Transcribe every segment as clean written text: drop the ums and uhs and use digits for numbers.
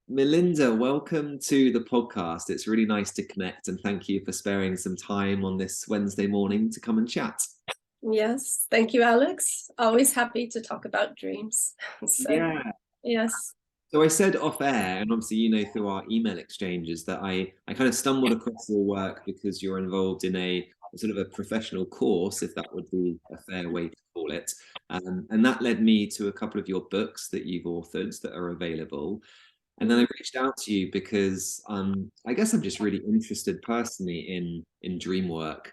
Melinda, welcome to the podcast. It's really nice to connect, and thank you for sparing some time on this Wednesday morning to come and chat. Yes, thank you, Alex. Always happy to talk about dreams. So, Yeah. yes. So I said off air, and obviously you know through our email exchanges that I kind of stumbled across your work because you're involved in a sort of a professional course, if that would be a fair way to call it. And that led me to a couple of your books that you've authored that are available. And then I reached out to you because I guess I'm just really interested personally in dream work.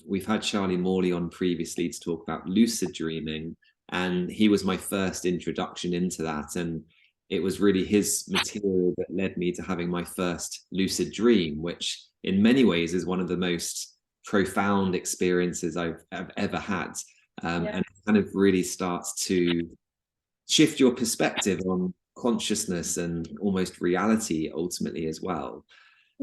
We've had Charlie Morley on previously to talk about lucid dreaming, and he was my first introduction into that. And it was really his material that led me to having my first lucid dream, which in many ways is one of the most profound experiences I've ever had. Yeah. And it kind of really starts to shift your perspective on consciousness and almost reality ultimately as well.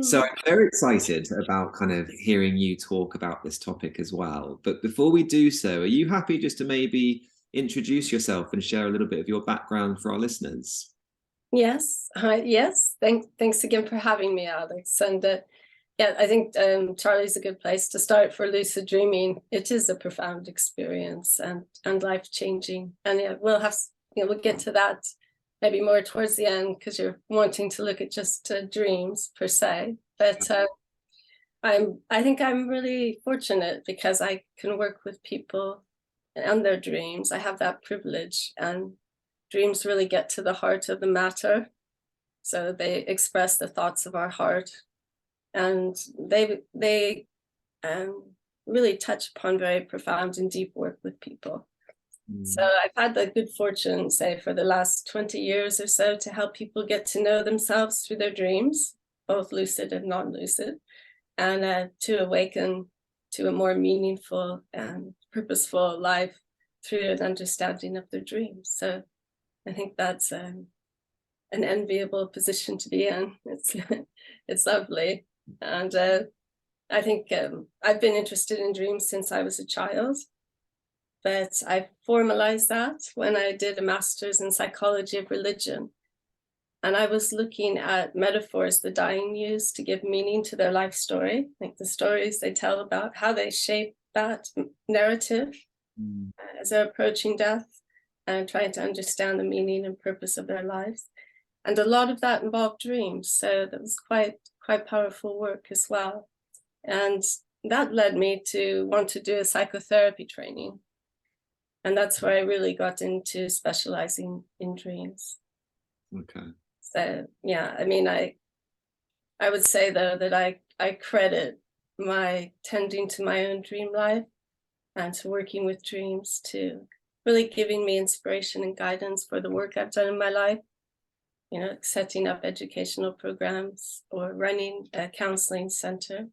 So Mhm. I'm very excited about kind of hearing you talk about this topic as well. But before we do so, are you happy just to maybe introduce yourself and share a little bit of your background for our listeners? Yes. Yes. Thanks again for having me, Alex. And yeah, I think Charlie's a good place to start for lucid dreaming. It is a profound experience and life changing. And yeah, we'll get to that maybe more towards the end because you're wanting to look at just dreams per se. But I think I'm really fortunate because I can work with people and their dreams. I have that privilege, and dreams really get to the heart of the matter. So they express the thoughts of our heart, and they um, really touch upon very profound and deep work with people. So Mm. I've had the good fortune, say, for the last 20 years or so, to help people get to know themselves through their dreams, both lucid and non-lucid, and to awaken to a more meaningful and purposeful life through an understanding of their dreams. So I think that's an enviable position to be in. It's it's lovely, and I think I've been interested in dreams since I was a child, but I formalized that when I did a master's in psychology of religion. And I was looking at metaphors the dying use to give meaning to their life story, like the stories they tell about how they shape that narrative Mm. as they're approaching death and trying to understand the meaning and purpose of their lives. And a lot of that involved dreams. So that was quite powerful work as well. And that led me to want to do a psychotherapy training. And that's where I really got into specializing in dreams. Okay. So yeah, I mean, I would say though that I credit my tending to my own dream life and to working with dreams to really giving me inspiration and guidance for the work I've done in my life. You know, setting up educational programs or running a counseling center.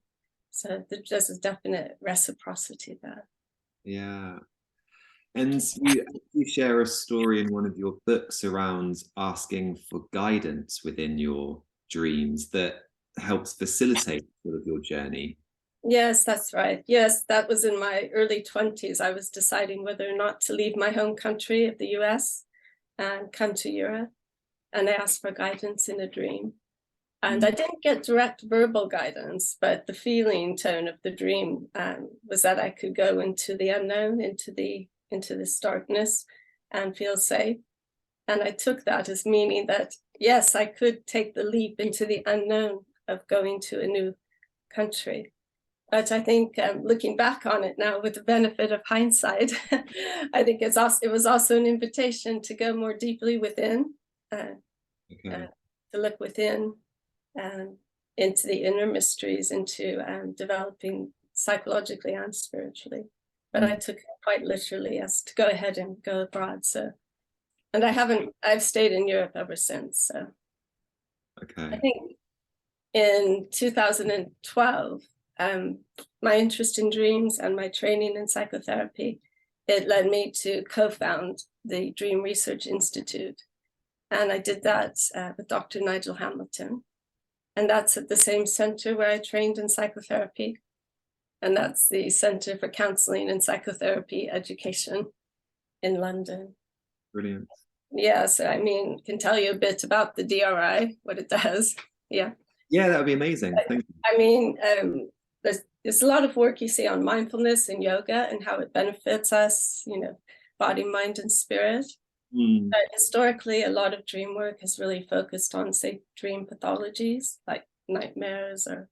So there's a definite reciprocity there. Yeah. And you share a story in one of your books around asking for guidance within your dreams that helps facilitate sort of your journey. Yes, that's right. Yes, that was in my early 20s. I was deciding whether or not to leave my home country of the US and come to Europe. And I asked for guidance in a dream. And I didn't get direct verbal guidance, but the feeling tone of the dream was that I could go into the unknown, into this darkness, and feel safe. And I took that as meaning that yes, I could take the leap into the unknown of going to a new country. But I think looking back on it now with the benefit of hindsight, I think it was also an invitation to go more deeply within, uh, Okay. to look within into the inner mysteries, into developing psychologically and spiritually. But I took it quite literally as to go ahead and go abroad. So, and I've stayed in Europe ever since. So I Okay. think in 2012, my interest in dreams and my training in psychotherapy, it led me to co-found the Dream Research Institute. And I did that with Dr. Nigel Hamilton. And that's at the same center where I trained in psychotherapy. And that's the Center for Counseling and Psychotherapy Education in London. Brilliant. Yes, I mean, can tell you a bit about the DRI, what it does. Yeah. Yeah, that would be amazing. Thank you. I mean, there's a lot of work you see on mindfulness and yoga and how it benefits us, you know, body, mind, and spirit. Mm. But historically, a lot of dream work has really focused on, say, dream pathologies like nightmares or,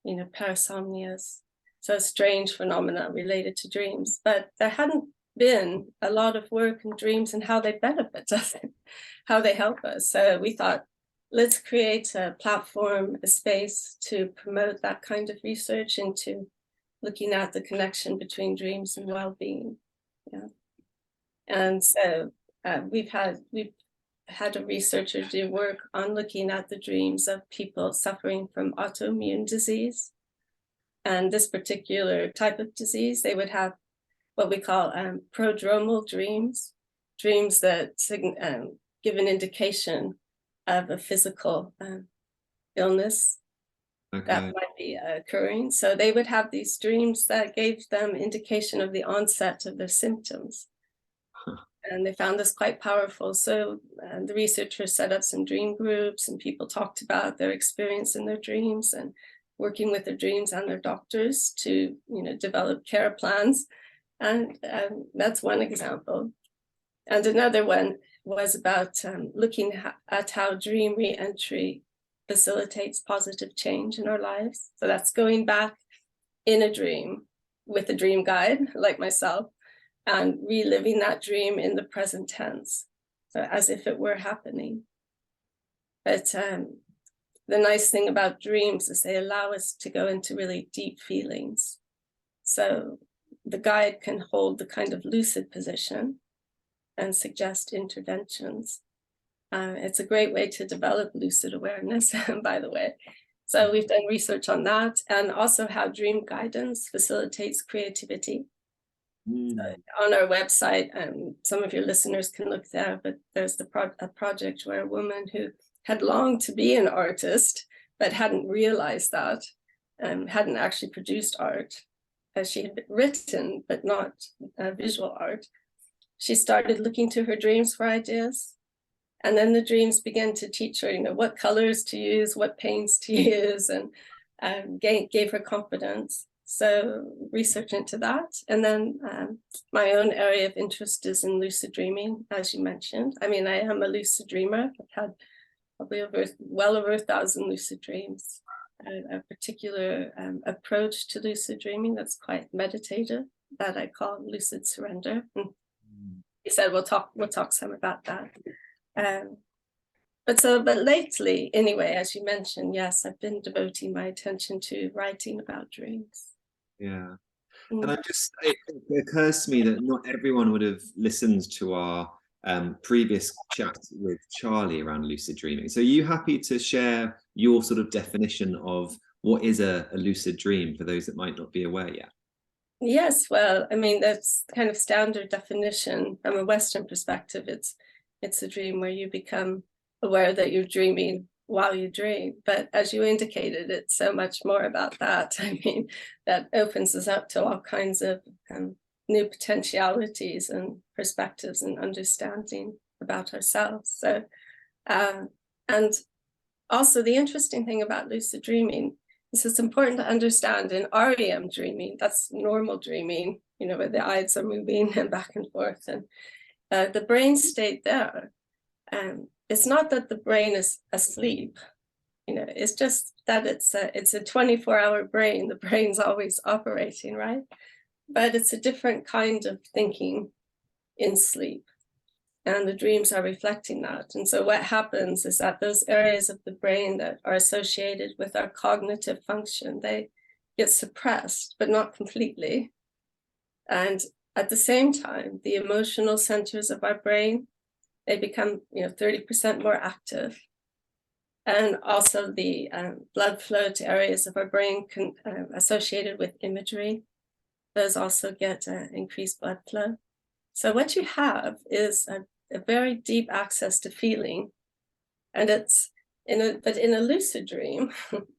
you know, parasomnias. So strange phenomena related to dreams. But there hadn't been a lot of work in dreams and how they benefit us, how they help us. So we thought, let's create a platform, a space to promote that kind of research into looking at the connection between dreams and well-being. Yeah. And so we've had a researcher do work on looking at the dreams of people suffering from autoimmune disease. And this particular type of disease, they would have what we call prodromal dreams, dreams that give an indication of a physical illness that might be occurring. So they would have these dreams that gave them indication of the onset of their symptoms. And they found this quite powerful. So the researchers set up some dream groups, and people talked about their experience in their dreams and working with their dreams and their doctors to, you know, develop care plans. And that's one example. And another one was about looking at how dream re-entry facilitates positive change in our lives. So that's going back in a dream with a dream guide like myself and reliving that dream in the present tense, so as if it were happening. But the nice thing about dreams is they allow us to go into really deep feelings. So the guide can hold the kind of lucid position and suggest interventions. It's a great way to develop lucid awareness, by the way. So we've done research on that, and also how dream guidance facilitates creativity. So on our website, some of your listeners can look there, but there's a project where a woman who had longed to be an artist, but hadn't realized that, hadn't actually produced art, as she had written, but not visual art. She started looking to her dreams for ideas. And then the dreams began to teach her, you know, what colors to use, what paints to use, and gave her confidence. So research into that. And then my own area of interest is in lucid dreaming, as you mentioned. I mean, I am a lucid dreamer. I've had probably well over 1,000 lucid dreams. A particular approach to lucid dreaming that's quite meditative, that I call lucid surrender. And he said we'll talk some about that. But lately, anyway, as you mentioned, yes, I've been devoting my attention to writing about dreams. Yeah. And it occurs to me that not everyone would have listened to our previous chat with Charlie around lucid dreaming. So are you happy to share your sort of definition of what is a lucid dream for those that might not be aware yet? Yes, well, I mean, that's kind of standard definition from a Western perspective. It's a dream where you become aware that you're dreaming while you dream. But as you indicated, it's so much more about that. I mean, that opens us up to all kinds of new potentialities and perspectives and understanding about ourselves. So, and also the interesting thing about lucid dreaming is it's important to understand in REM dreaming, that's normal dreaming, you know, where the eyes are moving and back and forth, and the brain state there. It's not that the brain is asleep, you know, it's just that it's a 24-hour brain. The brain's always operating, right? But it's a different kind of thinking in sleep. And the dreams are reflecting that. And so what happens is that those areas of the brain that are associated with our cognitive function, they get suppressed, but not completely. And at the same time, the emotional centers of our brain, they become, you know, 30% more active. And also the blood flow to areas of our brain associated with imagery, those also get increased blood flow. So what you have is a very deep access to feeling. And it's but in a lucid dream,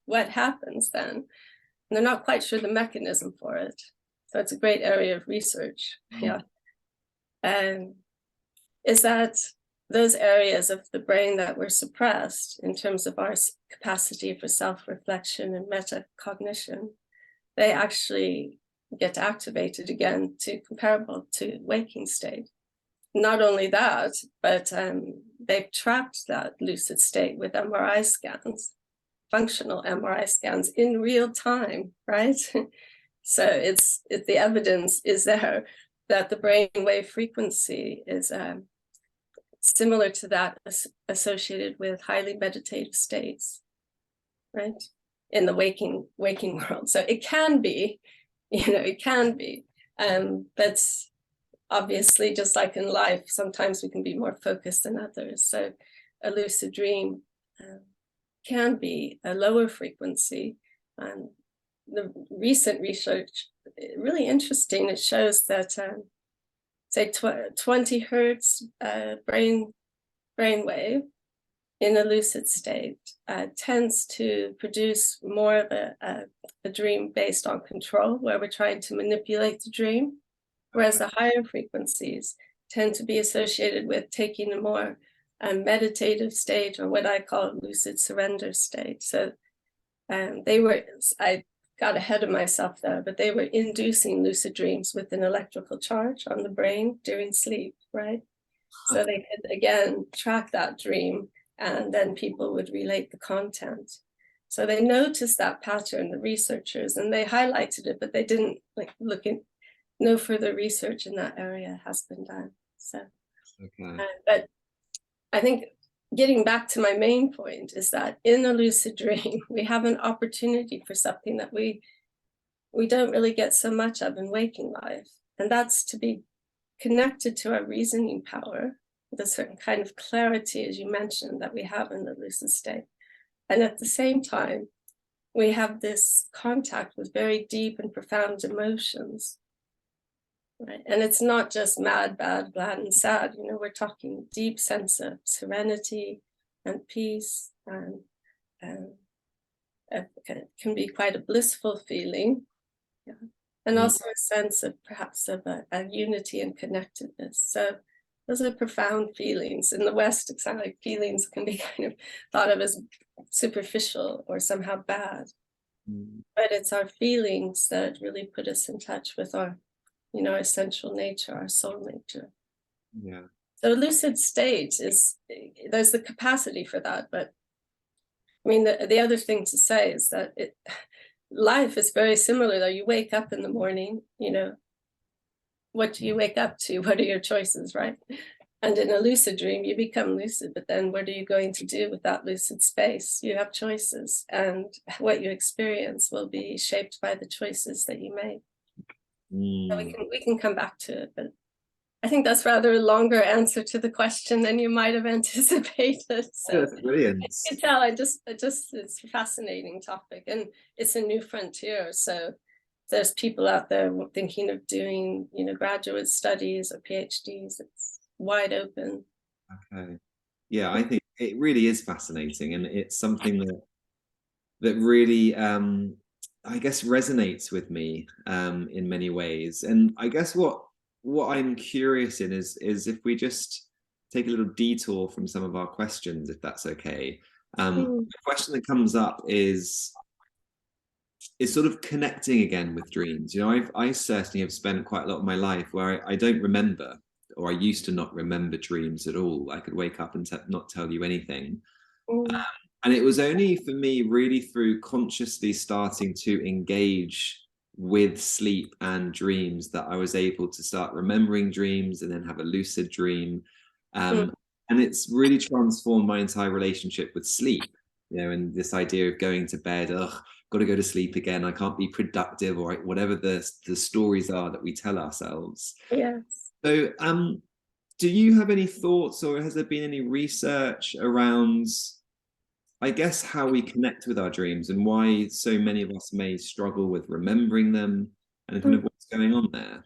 what happens then? And they're not quite sure the mechanism for it. So it's a great area of research. Yeah. Is that those areas of the brain that were suppressed in terms of our capacity for self-reflection and metacognition, they actually get activated again to comparable to waking state. Not only that, but they've tracked that lucid state with MRI scans, functional MRI scans in real time, right? So the evidence is there that the brainwave frequency is similar to that associated with highly meditative states, right? In the waking world. So it can be, it can be. But obviously, just like in life, sometimes we can be more focused than others. So a lucid dream can be a lower frequency. The recent research, really interesting, it shows that say 20 hertz brainwave in a lucid state tends to produce more of a dream based on control, where we're trying to manipulate the dream, whereas the higher frequencies tend to be associated with taking a more meditative state, or what I call lucid surrender state. So I got ahead of myself there, but they were inducing lucid dreams with an electrical charge on the brain during sleep, right? So they could, again, track that dream, and then people would relate the content. So they noticed that pattern, the researchers, and they highlighted it, but they didn't look in, no further research in that area has been done. So, okay. But I think getting back to my main point is that in a lucid dream, we have an opportunity for something that we don't really get so much of in waking life. And that's to be connected to our reasoning power with a certain kind of clarity, as you mentioned, that we have in the lucid state. And at the same time, we have this contact with very deep and profound emotions. Right? And it's not just mad, bad, glad, and sad. We're talking deep sense of serenity and peace, and it can be quite a blissful feeling. Yeah. And also a sense of perhaps of a unity and connectedness. So those are profound feelings. In the West, it sounds like feelings can be kind of thought of as superficial or somehow bad. But it's our feelings that really put us in touch with our essential nature, our soul nature. Yeah. So lucid state there's the capacity for that. But I mean, the other thing to say is that life is very similar, though. You wake up in the morning, what do you wake up to? What are your choices, right? And in a lucid dream, you become lucid, but then what are you going to do with that lucid space? You have choices, and what you experience will be shaped by the choices that you make. So we can come back to it, but I think that's rather a longer answer to the question than you might have anticipated. So that's brilliant. You can tell it's a fascinating topic, and it's a new frontier. So there's people out there thinking of doing, graduate studies or PhDs. It's wide open. Okay. Yeah, I think it really is fascinating, and it's something that really I guess resonates with me in many ways. And I guess what I'm curious in is if we just take a little detour from some of our questions, if that's okay. The question that comes up is sort of connecting again with dreams. I certainly have spent quite a lot of my life where I don't remember, or I used to not remember dreams at all. I could wake up and not tell you anything. And it was only for me really through consciously starting to engage with sleep and dreams that I was able to start remembering dreams and then have a lucid dream. And it's really transformed my entire relationship with sleep, and this idea of going to bed, got to go to sleep again. I can't be productive, or whatever the stories are that we tell ourselves. Yes. So do you have any thoughts, or has there been any research around, I guess, how we connect with our dreams and why so many of us may struggle with remembering them, and kind of what's going on there?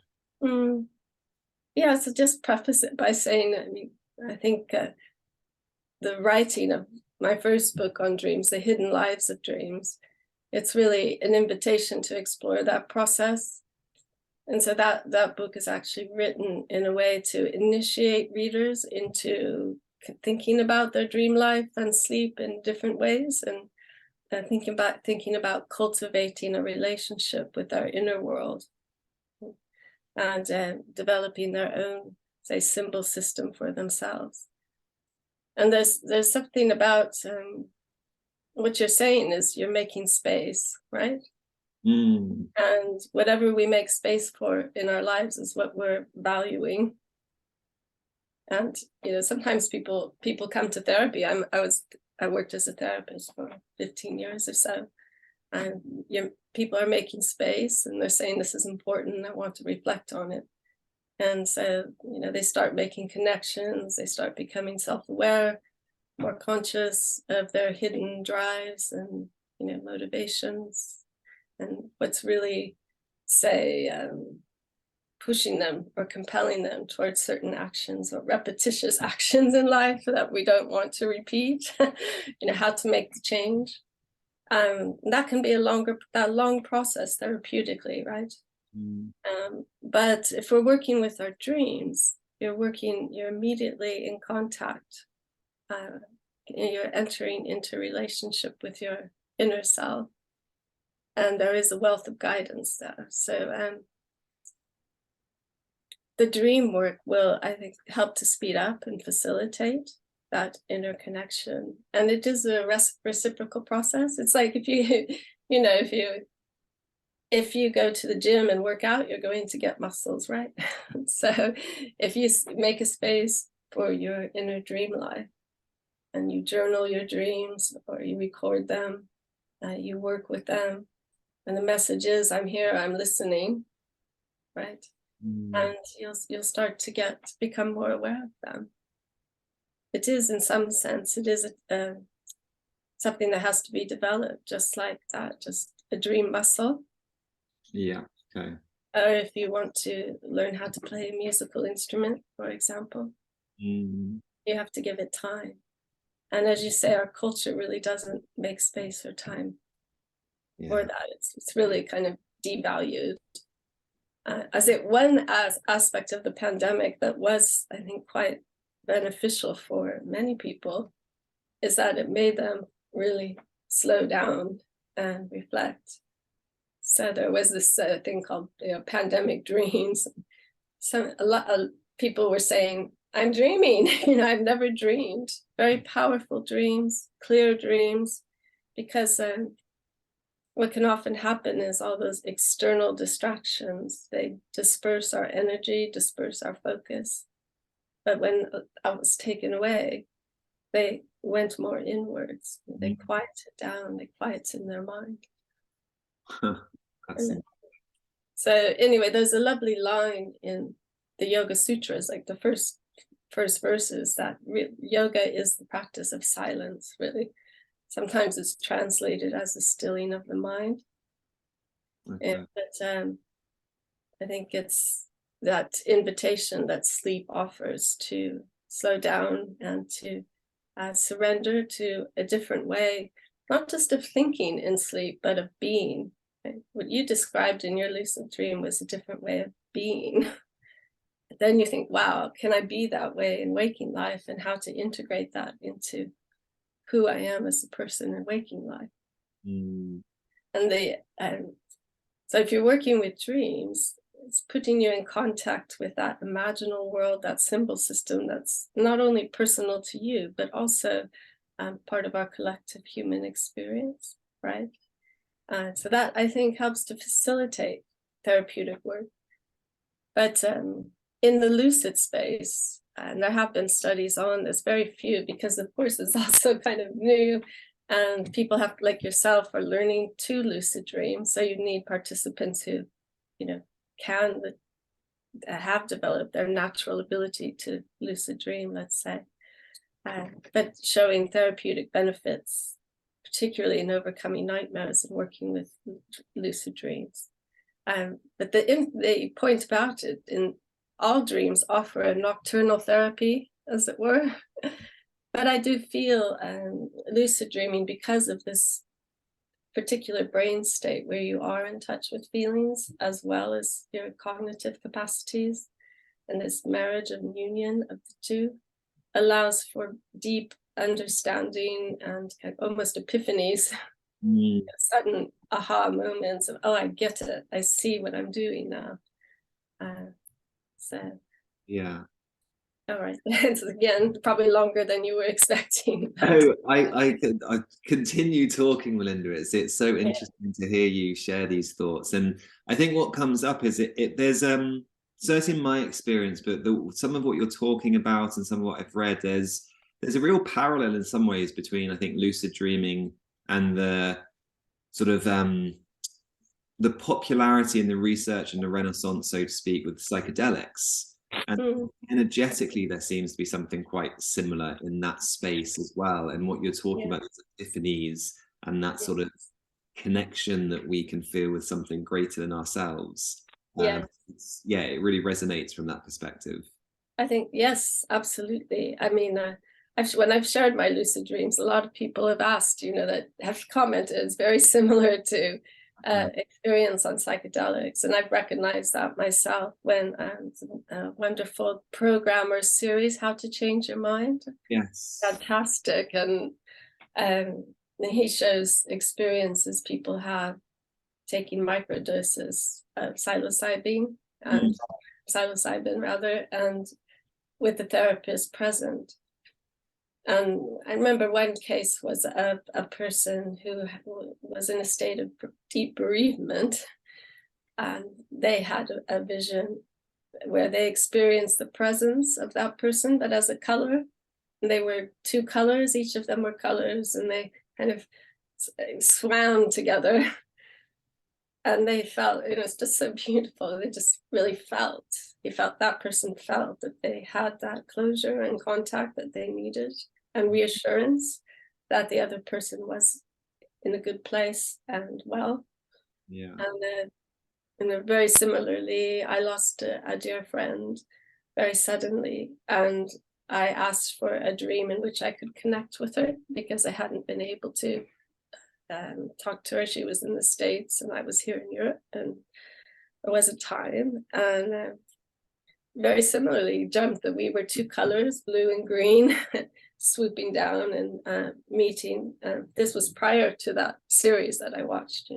Yeah, so just preface it by saying, I think the writing of my first book on dreams, The Hidden Lives of Dreams, it's really an invitation to explore that process. And so that book is actually written in a way to initiate readers into thinking about their dream life and sleep in different ways, and thinking about cultivating a relationship with our inner world, and developing their own, say, symbol system for themselves. And there's something about what you're saying is you're making space, right? And whatever we make space for in our lives is what we're valuing. And sometimes people come to therapy. I worked as a therapist for 15 years or so, and people are making space, and they're saying this is important, I want to reflect on it. And so they start making connections, they start becoming self-aware, more conscious of their hidden drives and motivations, and what's really, say, pushing them or compelling them towards certain actions or repetitious actions in life that we don't want to repeat. How to make the change. That can be a long process therapeutically, right? But if we're working with our dreams, you're immediately in contact. You're entering into relationship with your inner self, and there is a wealth of guidance there. So the dream work will, I think, help to speed up and facilitate that interconnection. And it is a reciprocal process. It's like if you go to the gym and work out, you're going to get muscles, right? So if you make a space for your inner dream life, and you journal your dreams, or you record them, you work with them, and the message is, I'm here, I'm listening, right? And you'll start to become more aware of them. It is, in some sense, it is something that has to be developed, just like that, just a dream muscle. Yeah. Okay. Or if you want to learn how to play a musical instrument, for example, you have to give it time. And as you say, our culture really doesn't make space or time for that. It's really kind of devalued. One aspect of the pandemic that was, I think, quite beneficial for many people is that it made them really slow down and reflect. So there was this thing called pandemic dreams. A lot of people were saying, I'm dreaming, I've never dreamed. Very powerful dreams, clear dreams, because what can often happen is all those external distractions, they disperse our energy, disperse our focus. But when that was taken away, they went more inwards. They quieted down, they quieted their mind. So anyway, there's a lovely line in the Yoga Sutras, like the first verses, that yoga is the practice of silence, really. Sometimes it's translated as the stilling of the mind. Okay. But I think it's that invitation that sleep offers to slow down and to surrender to a different way, not just of thinking in sleep, but of being. Right? What you described in your lucid dream was a different way of being. Then you think, wow, can I be that way in waking life, and how to integrate that into who I am as a person in waking life. And so if you're working with dreams, it's putting you in contact with that imaginal world, that symbol system that's not only personal to you, but also part of our collective human experience, right? So that, I think, helps to facilitate therapeutic work. But in the lucid space, and there have been studies on this, very few, because of course it's also kind of new, and people have, like yourself, are learning to lucid dream. So you need participants who, can have developed their natural ability to lucid dream, let's say, but showing therapeutic benefits, particularly in overcoming nightmares and working with lucid dreams. But the point about it, in all dreams offer a nocturnal therapy, as it were. But I do feel lucid dreaming, because of this particular brain state where you are in touch with feelings as well as your cognitive capacities, and this marriage and union of the two, allows for deep understanding and kind of almost epiphanies, sudden aha moments of, oh, I get it. I see what I'm doing now. So Yeah. all right, it's again probably longer than you were expecting. Oh, I continue talking, Melinda. It's so interesting to hear you share these thoughts, and I think what comes up is there's certainly in my experience, but some of what you're talking about and some of what I've read, there's a real parallel in some ways between, I think, lucid dreaming and the sort of the popularity and the research and the renaissance, so to speak, with psychedelics. And energetically, there seems to be something quite similar in that space as well. And what you're talking about, these epiphanies and that sort of connection that we can feel with something greater than ourselves. It really resonates from that perspective. I think, yes, absolutely. I mean, when I've shared my lucid dreams, a lot of people have asked, that have commented it's very similar to experience on psychedelics. And I've recognized that myself when a wonderful programmer series, How to Change Your Mind. Yes. Fantastic. And he shows experiences people have taking microdoses of psilocybin and with the therapist present. And I remember one case was a person who was in a state of deep bereavement, and they had a vision where they experienced the presence of that person, but as a color. And they were two colors, each of them were colors, and they kind of swam together. And they felt, it was just so beautiful. They just really felt, that person felt that they had that closure and contact that they needed, and reassurance that the other person was in a good place and well. Yeah. And very similarly, I lost a dear friend very suddenly, and I asked for a dream in which I could connect with her because I hadn't been able to talk to her. She was in the States and I was here in Europe, and there was a time, and very similarly dreamt that we were two colors, blue and green, swooping down and meeting. This was prior to that series that I watched,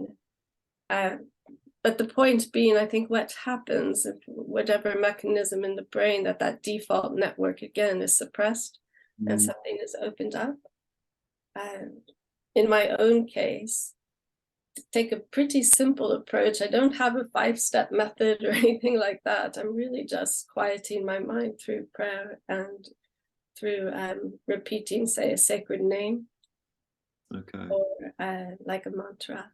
but the point being, I think what happens if whatever mechanism in the brain that default network again is suppressed and something is opened up. In my own case, to take a pretty simple approach. I don't have a 5-step method or anything like that. I'm really just quieting my mind through prayer and through repeating, say, a sacred name, or like a mantra,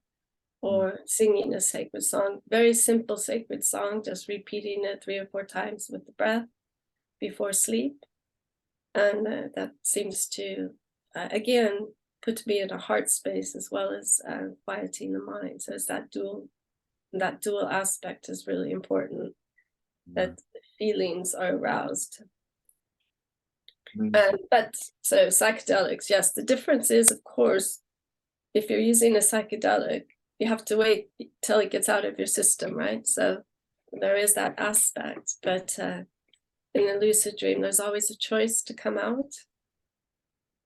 or singing a sacred song, very simple sacred song, just repeating it 3 or 4 times with the breath before sleep. And that seems to, again, put me in a heart space as well as quieting the mind. So it's that dual aspect is really important, that the feelings are aroused. But so psychedelics, yes, the difference is, of course, if you're using a psychedelic, you have to wait till it gets out of your system, right? So there is that aspect, but in a lucid dream, there's always a choice to come out.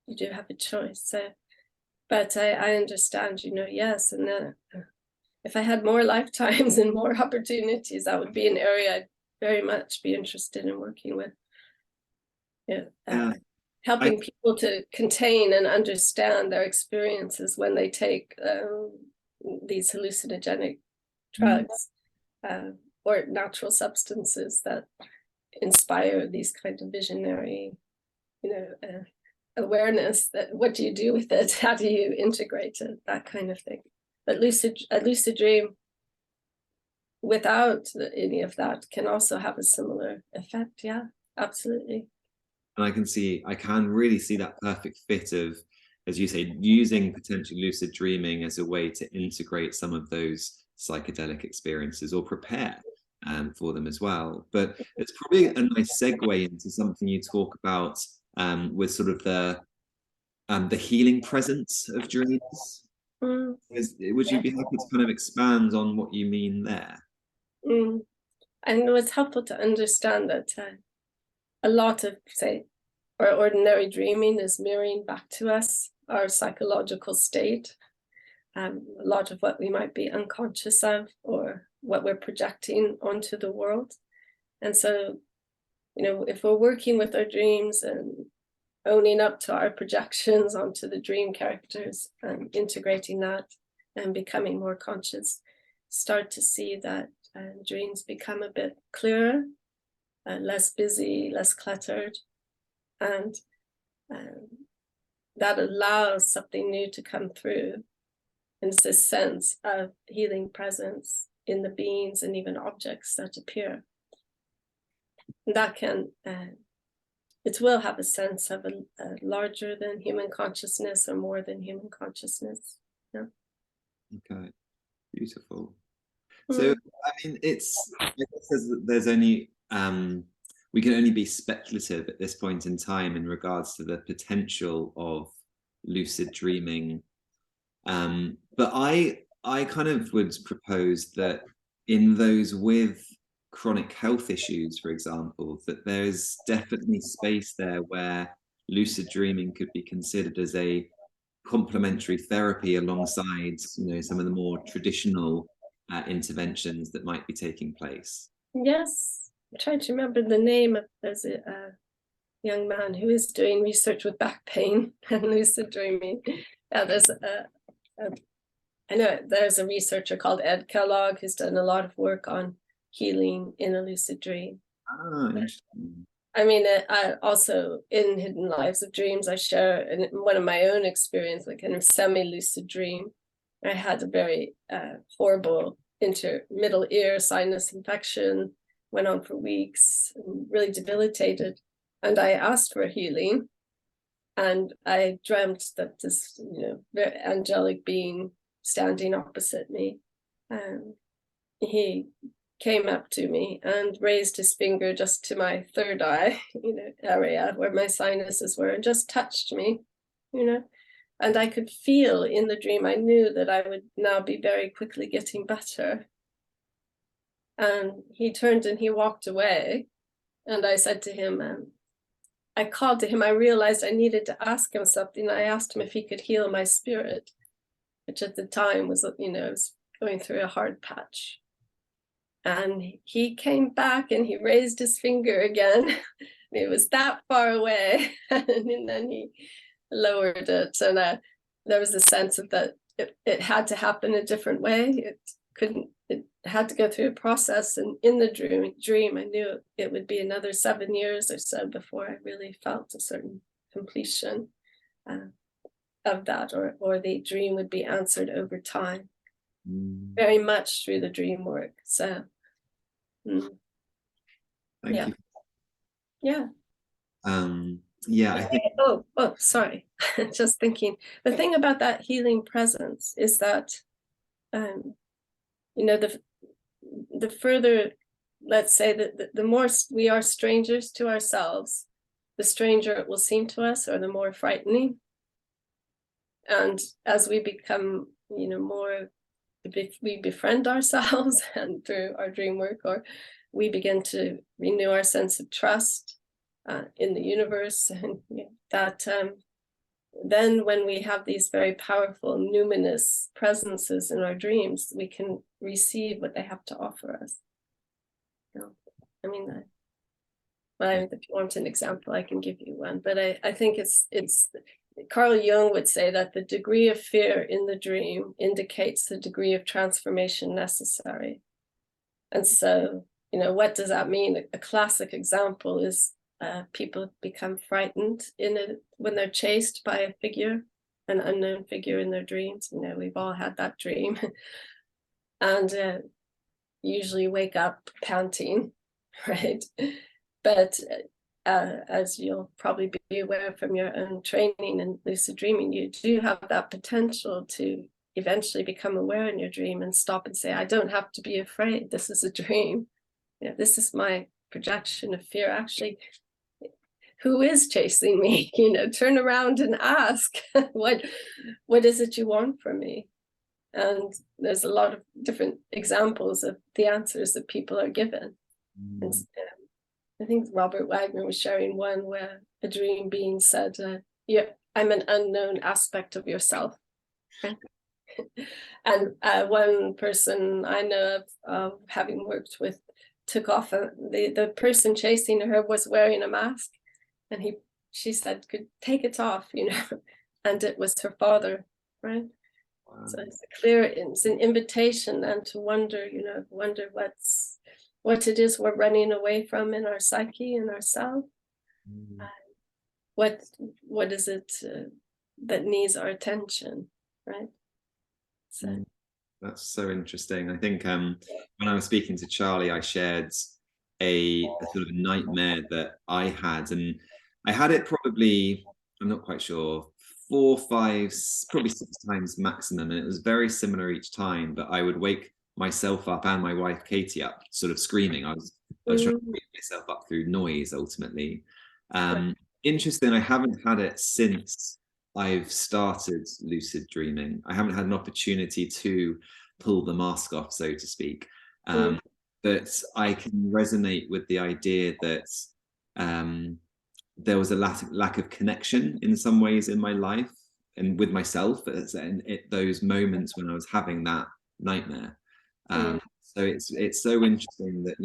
You do have a choice. So, but I understand, yes, and if I had more lifetimes and more opportunities, that would be an area I'd very much be interested in working with. Helping people to contain and understand their experiences when they take these hallucinogenic drugs or natural substances that inspire these kind of visionary, awareness. That what do you do with it? How do you integrate it? That kind of thing. But a lucid dream without any of that can also have a similar effect. Yeah, absolutely. And I can really see that perfect fit of, as you say, using potentially lucid dreaming as a way to integrate some of those psychedelic experiences or prepare for them as well. But it's probably a nice segue into something you talk about with sort of the healing presence of dreams. Would you be happy to kind of expand on what you mean there? And it was helpful to understand that a lot of, say, our ordinary dreaming is mirroring back to us our psychological state, a lot of what we might be unconscious of or what we're projecting onto the world. And so, if we're working with our dreams and owning up to our projections onto the dream characters and integrating that and becoming more conscious, start to see that dreams become a bit clearer, less busy, less cluttered, and that allows something new to come through. And it's this sense of healing presence in the beings and even objects that appear. And that can, it will have a sense of a larger than human consciousness or more than human consciousness. Yeah. Okay, beautiful. So, I mean, I guess there's only, we can only be speculative at this point in time in regards to the potential of lucid dreaming. But I kind of would propose that in those with chronic health issues, for example, that there's definitely space there where lucid dreaming could be considered as a complementary therapy alongside, some of the more traditional interventions that might be taking place. Yes, I'm trying to remember the name of, there's a young man who is doing research with back pain and lucid dreaming. Yeah, I know there's a researcher called Ed Kellogg who's done a lot of work on healing in a lucid dream. Ah, interesting. I mean, I also, in Hidden Lives of Dreams, I share one of my own experience, like kind of semi-lucid dream. I had a very horrible middle ear sinus infection, went on for weeks, really debilitated. And I asked for healing. And I dreamt that this, very angelic being standing opposite me. He came up to me and raised his finger just to my third eye, area where my sinuses were, and just touched me, and I could feel in the dream, I knew that I would now be very quickly getting better. And he turned and he walked away. And I said to him, I called to him, I realized I needed to ask him something. I asked him if he could heal my spirit, which at the time was, I was going through a hard patch. And he came back and he raised his finger again. It was that far away. And then he lowered it. And there was a sense of that it had to happen a different way. It had to go through a process. And in the dream, I knew it would be another 7 years or so before I really felt a certain completion of that, or the dream would be answered over time. Very much through the dream work. So Thank you. Yeah. Yeah, I think. Oh, sorry. Just thinking. The thing about that healing presence is that, the further, let's say that the more we are strangers to ourselves, the stranger it will seem to us, or the more frightening. And as we become, more, we befriend ourselves and through our dream work, or we begin to renew our sense of trust in the universe, and that then when we have these very powerful numinous presences in our dreams, we can receive what they have to offer us. I mean, if you want an example, I can give you one, but I think it's Carl Jung would say that the degree of fear in the dream indicates the degree of transformation necessary. And so, what does that mean? A classic example is people become frightened when they're chased by a figure, an unknown figure in their dreams. We've all had that dream. And usually wake up panting, right? But as you'll probably be aware from your own training in lucid dreaming, you do have that potential to eventually become aware in your dream and stop and say, I don't have to be afraid. This is a dream. This is my projection of fear. Actually, who is chasing me? Turn around and ask, what is it you want from me? And there's a lot of different examples of the answers that people are given. And I think Robert Wagner was sharing one where a dream being said, yeah, I'm an unknown aspect of yourself. And one person I know of, having worked with, took off, the person chasing her was wearing a mask, and she said, could take it off, and it was her father, right? Wow. So it's an invitation and to wonder, wonder what it is we're running away from in our psyche and ourself. What is it that needs our attention, right? So that's so interesting. I think when I was speaking to Charlie, I shared a sort of nightmare that I had, and I had it probably, I'm not quite sure, 4, 5, probably 6 times maximum, and it was very similar each time. But I would wake myself up and my wife Katie up, sort of screaming. I was trying to wake myself up through noise. Ultimately, interesting. I haven't had it since I've started lucid dreaming. I haven't had an opportunity to pull the mask off, so to speak. But I can resonate with the idea that there was a lack of connection in some ways in my life and with myself and those moments when I was having that nightmare. So it's so interesting that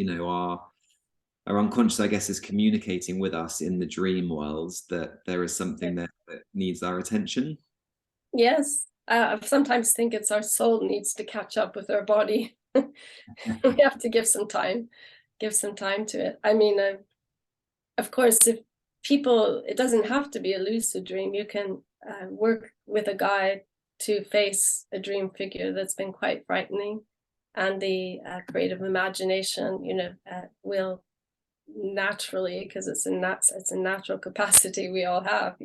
our unconscious, I guess, is communicating with us in the dream worlds, that there is something there that needs our attention. Yes, I sometimes think it's our soul needs to catch up with our body. We have to give some time to it. I mean, of course, if people, it doesn't have to be a lucid dream. You can work with a guide to face a dream figure that's been quite frightening, and the creative imagination, will naturally, because it's a natural capacity we all have,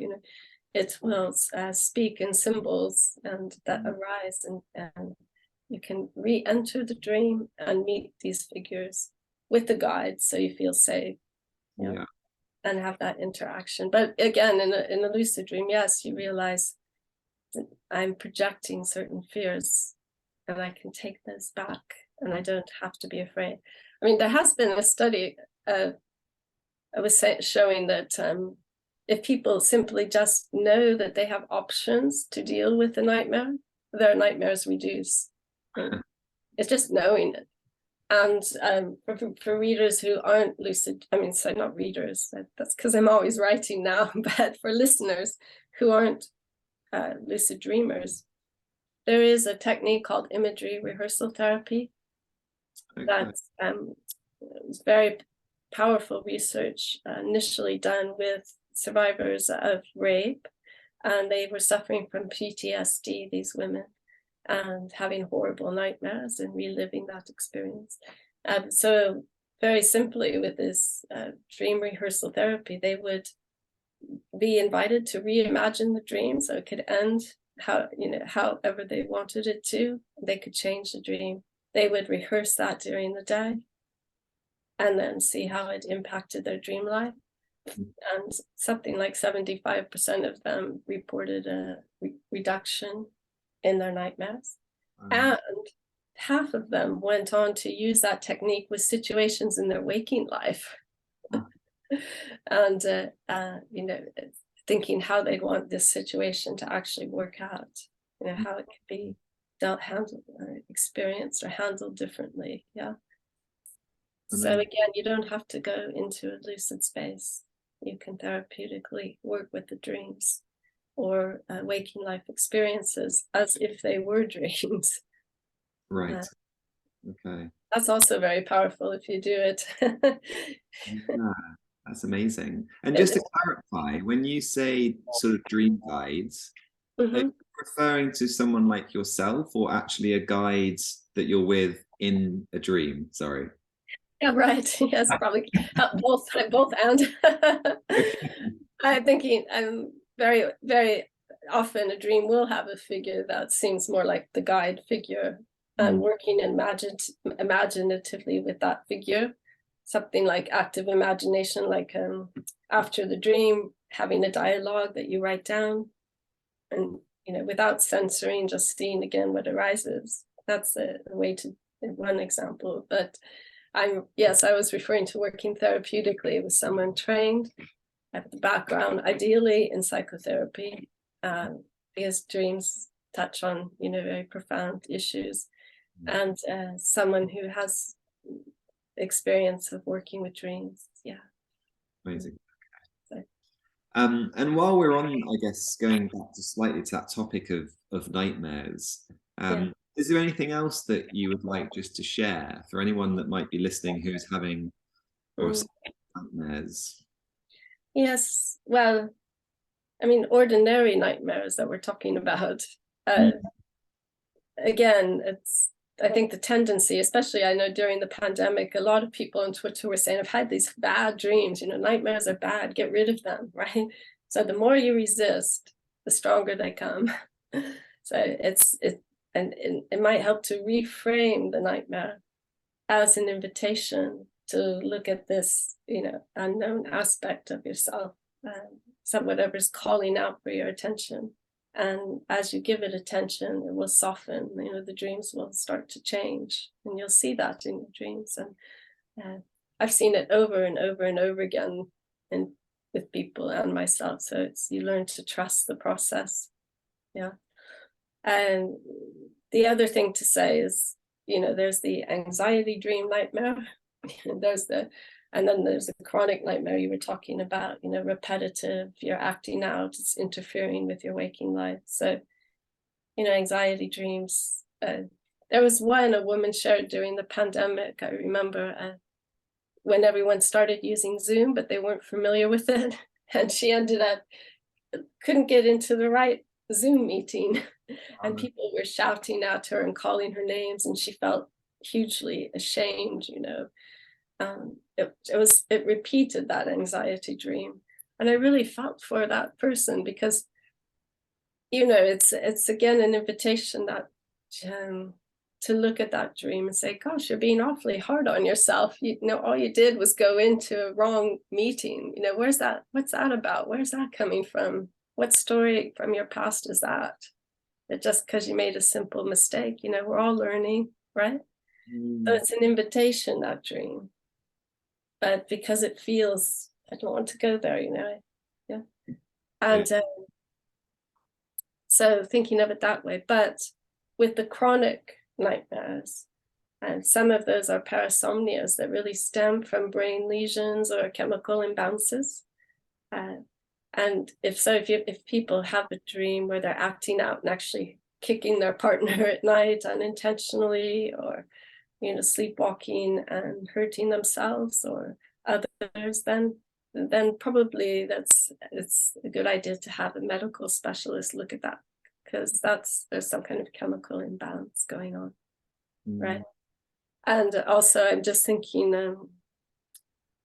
it will speak in symbols and that arise, and you can re-enter the dream and meet these figures with the guide, so you feel safe, and have that interaction. But again, in a lucid dream, yes, you realize that I'm projecting certain fears, and I can take those back, and I don't have to be afraid. I mean, there has been a study I was showing that if people simply just know that they have options to deal with the nightmare, their nightmares reduce. It's just knowing it. And for readers who aren't lucid, not readers, that's because I'm always writing now, but for listeners who aren't lucid dreamers, there is a technique called imagery rehearsal therapy. That's very powerful research, initially done with survivors of rape, and they were suffering from PTSD, these women, and having horrible nightmares and reliving that experience. So very simply, with this dream rehearsal therapy, they would be invited to reimagine the dream, so it could end however they wanted it to. They could change the dream. They would rehearse that during the day, and then see how it impacted their dream life. And something like 75% of them reported a reduction in their nightmares. And half of them went on to use that technique with situations in their waking life. And, thinking how they'd want this situation to actually work out, how it could be handled, experienced or handled differently. Yeah. So again, you don't have to go into a lucid space. You can therapeutically work with the dreams or waking life experiences as if they were dreams. Right. Okay. That's also very powerful if you do it. Yeah, that's amazing. And just to clarify, when you say sort of dream guides, are you referring to someone like yourself, or actually a guide that you're with in a dream? Sorry. Yeah, right. Yes, probably both and. I'm thinking very, very often a dream will have a figure that seems more like the guide figure, and working imaginatively with that figure, something like active imagination, like after the dream, having a dialogue that you write down, and without censoring, just seeing again what arises. That's a way to, one example. But Yes, I was referring to working therapeutically with someone trained, have the background, ideally in psychotherapy, because dreams touch on, very profound issues, and someone who has experience of working with dreams. Yeah. Amazing. So, And while we're on, I guess, going back to slightly to that topic of nightmares, yeah. is there anything else that you would like just to share for anyone that might be listening who's having or Mm. nightmares? Yes. Well, I mean, ordinary nightmares that we're talking about. Again, I think the tendency, especially I know during the pandemic, a lot of people on Twitter were saying, I've had these bad dreams, nightmares are bad, get rid of them, right? So the more you resist, the stronger they come. So it might help to reframe the nightmare as an invitation to look at this, unknown aspect of yourself, so whatever's calling out for your attention. And as you give it attention, it will soften, the dreams will start to change, and you'll see that in your dreams. And I've seen it over and over and over again with people and myself. So you learn to trust the process. Yeah. And the other thing to say is, there's the anxiety dream nightmare, and then there's the chronic nightmare you were talking about, repetitive, you're acting out, it's interfering with your waking life. So, anxiety dreams. There was one a woman shared during the pandemic. I remember when everyone started using Zoom, but they weren't familiar with it. And she ended up, couldn't get into the right Zoom meeting. And people were shouting at her and calling her names, and she felt hugely ashamed, it repeated that anxiety dream. And I really felt for that person, because it's again an invitation that to look at that dream and say, gosh, you're being awfully hard on yourself. All you did was go into a wrong meeting. What's that about? Where's that coming from? What story from your past is that just because you made a simple mistake? We're all learning, right? So it's an invitation, that dream. But because it feels, I don't want to go there, yeah. And so thinking of it that way. But with the chronic nightmares, and some of those are parasomnias that really stem from brain lesions or chemical imbalances. And if people have a dream where they're acting out and actually kicking their partner at night unintentionally, or sleepwalking and hurting themselves or others, then probably it's a good idea to have a medical specialist look at that, because there's some kind of chemical imbalance going on, right? And also, I'm just thinking,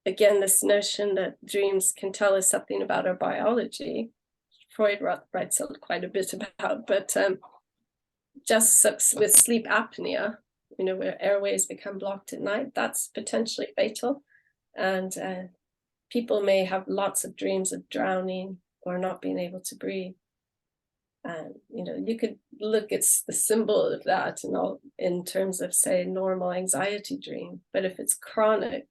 again, this notion that dreams can tell us something about our biology. Freud writes quite a bit about, but just with sleep apnea, where airways become blocked at night, that's potentially fatal. And people may have lots of dreams of drowning or not being able to breathe. And, you could look at the symbol of that and all in terms of, say, normal anxiety dream. But if it's chronic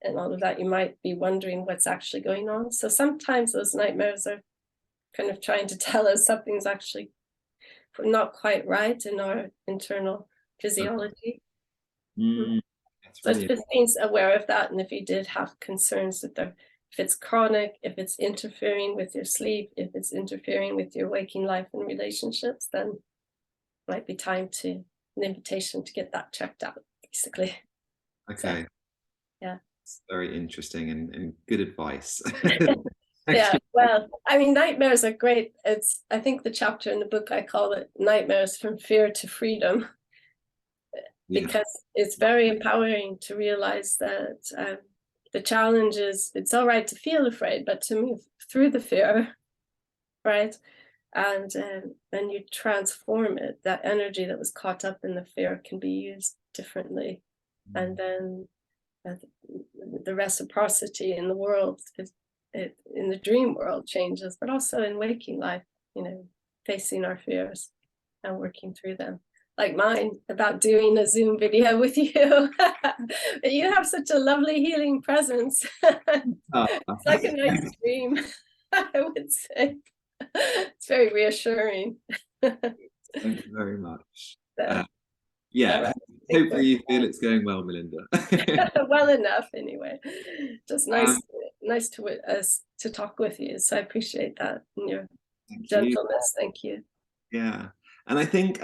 and all of that, you might be wondering what's actually going on. So sometimes those nightmares are kind of trying to tell us something's actually not quite right in our internal physiology. So it's just being aware of that. And if you did have concerns with if it's chronic, if it's interfering with your sleep, if it's interfering with your waking life and relationships, then it might be an invitation to get that checked out, basically. Okay. So, yeah. It's very interesting and good advice. Yeah, well, I mean, nightmares are great. I think the chapter in the book, I call it Nightmares from Fear to Freedom. Because it's very empowering to realize that the challenge is, it's all right to feel afraid, but to move through the fear, right? And then you transform it. That energy that was caught up in the fear can be used differently. And then the reciprocity in the world, in the dream world, changes, but also in waking life, facing our fears and working through them. like mine about doing a Zoom video with you. But you have such a lovely healing presence. It's like a nice dream, I would say. It's very reassuring. Thank you very much. So, Yeah, right. hopefully you feel it's going well, Melinda. Well enough, anyway. Just nice to talk with you. So I appreciate that and your gentleness. Thank you. Yeah. And I think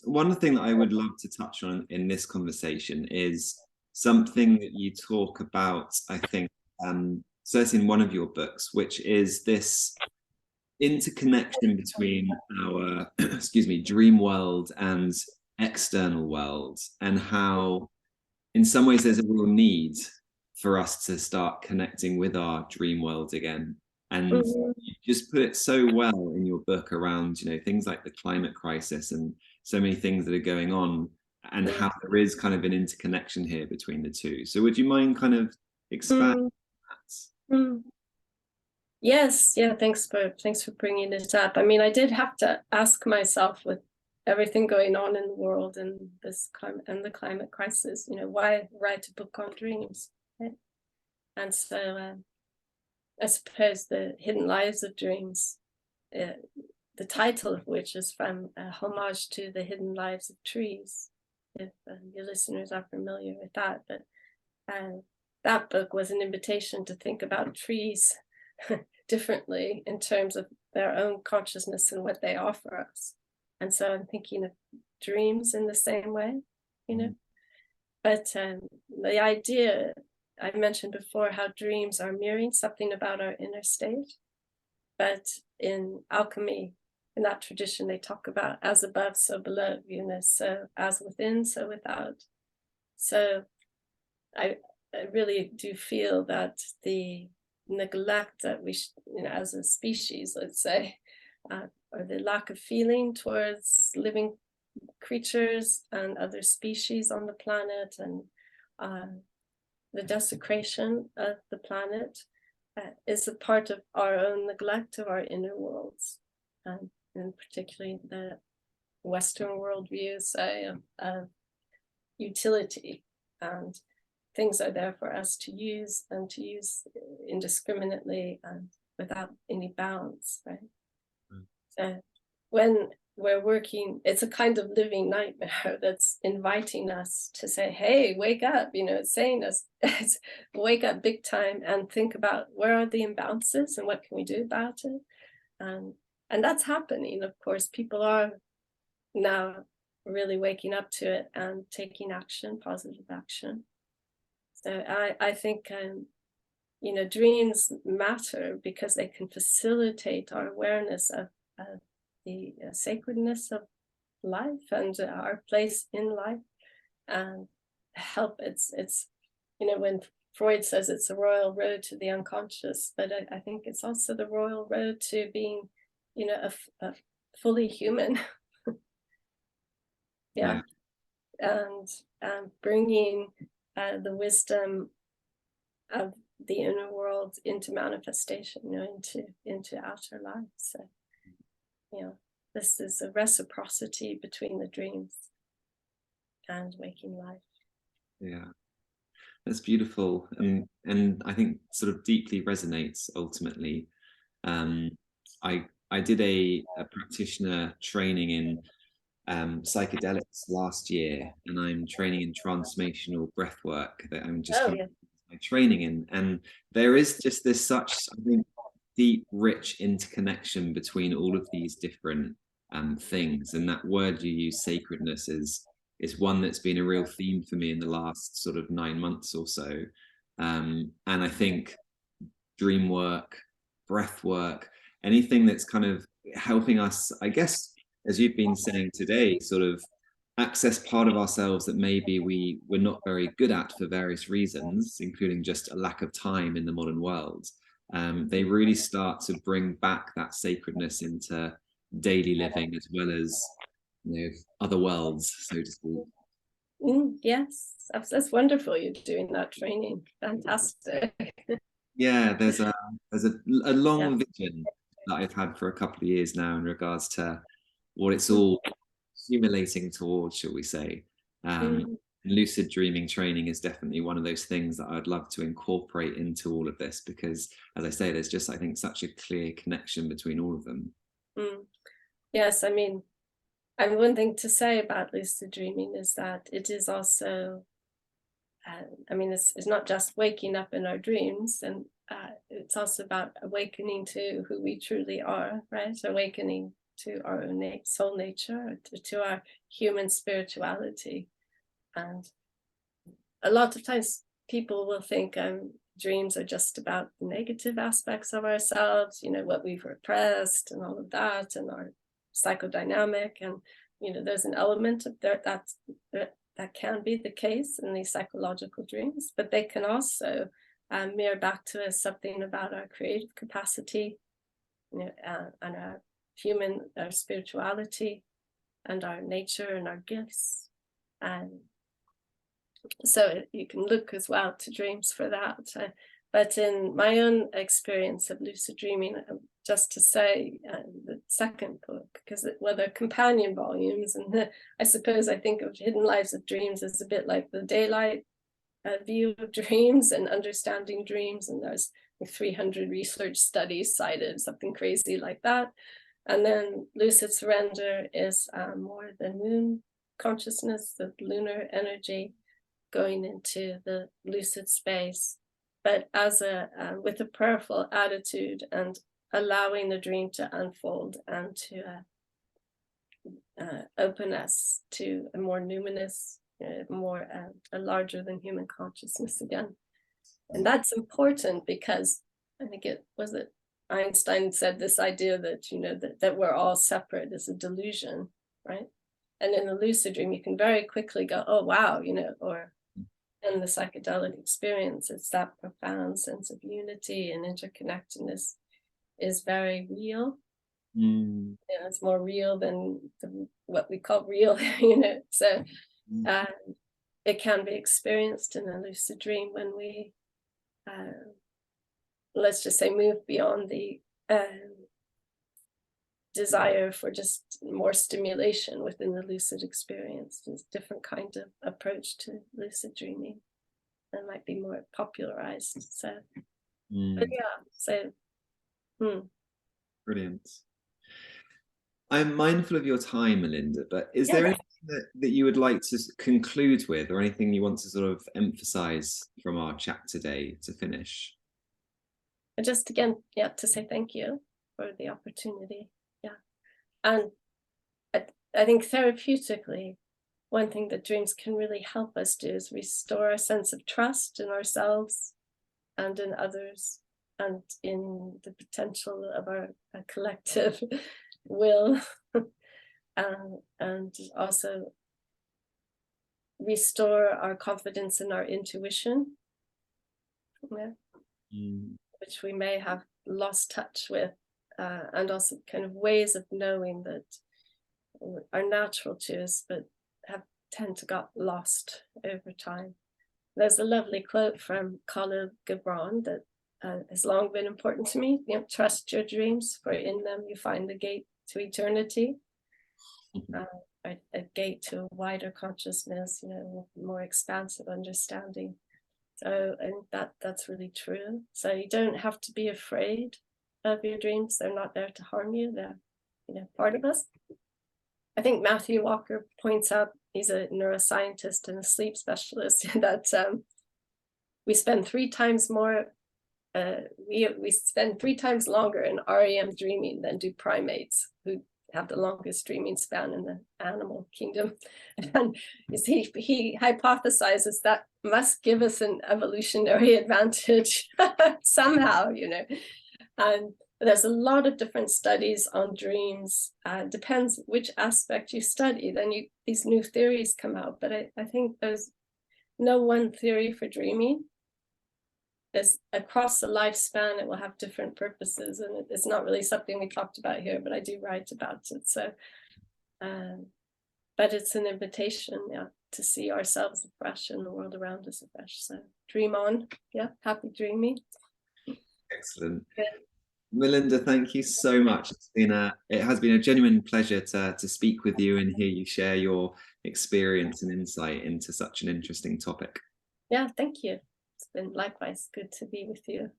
one thing that I would love to touch on in this conversation is something that you talk about, I think, certainly in one of your books, which is this interconnection between our, excuse me, dream world and external world, and how in some ways there's a real need for us to start connecting with our dream world again. And you just put it so well in your book around, you know, things like the climate crisis and so many things that are going on, and how there is kind of an interconnection here between the two. So would you mind kind of expanding that? Yes, yeah, thanks for bringing it up. I mean, I did have to ask myself, with everything going on in the world and this the climate crisis, you know, why write a book on dreams? Right? And so I suppose the Hidden Lives of Dreams, the title of which is from a homage to the hidden lives of trees, if your listeners are familiar with that. But that book was an invitation to think about trees differently in terms of their own consciousness and what they offer us. And so I'm thinking of dreams in the same way, you know. But the idea, I mentioned before how dreams are mirroring something about our inner state. But in alchemy, in that tradition, they talk about as above, so below, you know, so as within, so without. So I really do feel that the neglect that we, you know, as a species, let's say, or the lack of feeling towards living creatures and other species on the planet, and the desecration of the planet is a part of our own neglect of our inner worlds, and particularly the Western worldview, say, of utility, and things are there for us to use, and to use indiscriminately and without any bounds, right? So when we're working, it's a kind of living nightmare that's inviting us to say, hey, wake up, you know, it's saying us, wake up big time and think about where are the imbalances and what can we do about it. And that's happening, of course. People are now really waking up to it and taking action, positive action. So I think, you know, dreams matter because they can facilitate our awareness of the sacredness of life and our place in life, and help. It's you know, when Freud says it's a royal road to the unconscious, but I think it's also the royal road to being, you know, a fully human. Yeah. And bringing the wisdom of the inner world into manifestation, you know, into outer life. So, you know, this is a reciprocity between the dreams and waking life. Yeah, that's beautiful, and I think sort of deeply resonates ultimately. I did a practitioner training in psychedelics last year, and I'm training in transformational breath work that I'm just my training in, and there is just this such, I think, deep, rich interconnection between all of these different things. And that word you use, sacredness, is one that's been a real theme for me in the last sort of 9 months or so. And I think dream work, breath work, anything that's kind of helping us, I guess, as you've been saying today, sort of access part of ourselves that maybe we're not very good at for various reasons, including just a lack of time in the modern world. They really start to bring back that sacredness into daily living, as well as, you know, other worlds, so to speak. Yes, that's wonderful. You're doing that training. Fantastic. Yeah, there's a long vision that I've had for a couple of years now in regards to what it's all accumulating towards, shall we say. Lucid dreaming training is definitely one of those things that I'd love to incorporate into all of this, because, as I say, there's just, I think, such a clear connection between all of them. Yes, I mean, one thing to say about lucid dreaming is that it is also, I mean, it's not just waking up in our dreams, and it's also about awakening to who we truly are, right? Awakening to our own soul nature, to our human spirituality. And a lot of times people will think dreams are just about the negative aspects of ourselves, you know, what we've repressed and all of that, and our psychodynamic. And, you know, there's an element of that can be the case in these psychological dreams, but they can also mirror back to us something about our creative capacity, you know, and our spirituality and our nature and our gifts. And so you can look as well to dreams for that. But in my own experience of lucid dreaming, just to say, the second book, because they're companion volumes, and I suppose I think of Hidden Lives of Dreams as a bit like the daylight view of dreams and understanding dreams, and there's like 300 research studies cited, something crazy like that. And then Lucid Surrender is more the moon consciousness, the lunar energy, going into the lucid space, but as with a prayerful attitude and allowing the dream to unfold and to open us to a more numinous, more a larger than human consciousness again. And that's important because I think it Einstein said this idea that, you know, that we're all separate is a delusion, right? And in the lucid dream, you can very quickly go, oh, wow, you know, or in the psychedelic experience, it's that profound sense of unity and interconnectedness is very real. You know, it's more real than what we call real, you know. So it can be experienced in a lucid dream when we, let's just say, move beyond the desire for just more stimulation within the lucid experience. There's a different kind of approach to lucid dreaming that might be more popularized. So, but yeah, so. Brilliant. I'm mindful of your time, Melinda, but is there anything that you would like to conclude with, or anything you want to sort of emphasize from our chat today to finish? Just again, to say thank you for the opportunity. And I think therapeutically, one thing that dreams can really help us do is restore a sense of trust in ourselves and in others, and in the potential of our collective will, and also restore our confidence in our intuition, which we may have lost touch with, and also kind of ways of knowing that are natural to us, but tend to got lost over time. There's a lovely quote from Khalil Gibran that has long been important to me. You know, trust your dreams, for in them you find the gate to eternity, a gate to a wider consciousness, you know, more expansive understanding. So I think that's really true. So you don't have to be afraid of your dreams. They're not there to harm you. They're, you know, part of us. I think Matthew Walker points out, he's a neuroscientist and a sleep specialist, that we spend 3 times more, we spend 3 times longer in REM dreaming than do primates, who have the longest dreaming span in the animal kingdom. And he hypothesizes that must give us an evolutionary advantage somehow, you know. And there's a lot of different studies on dreams. Depends which aspect you study, then these new theories come out. But I think there's no one theory for dreaming. There's across the lifespan, it will have different purposes, and it's not really something we talked about here, but I do write about it. So, but it's an invitation, to see ourselves afresh and the world around us afresh. So dream on, happy dreaming. Excellent. Melinda, thank you so much. It has been a genuine pleasure to speak with you and hear you share your experience and insight into such an interesting topic. Yeah, thank you. It's been likewise good to be with you.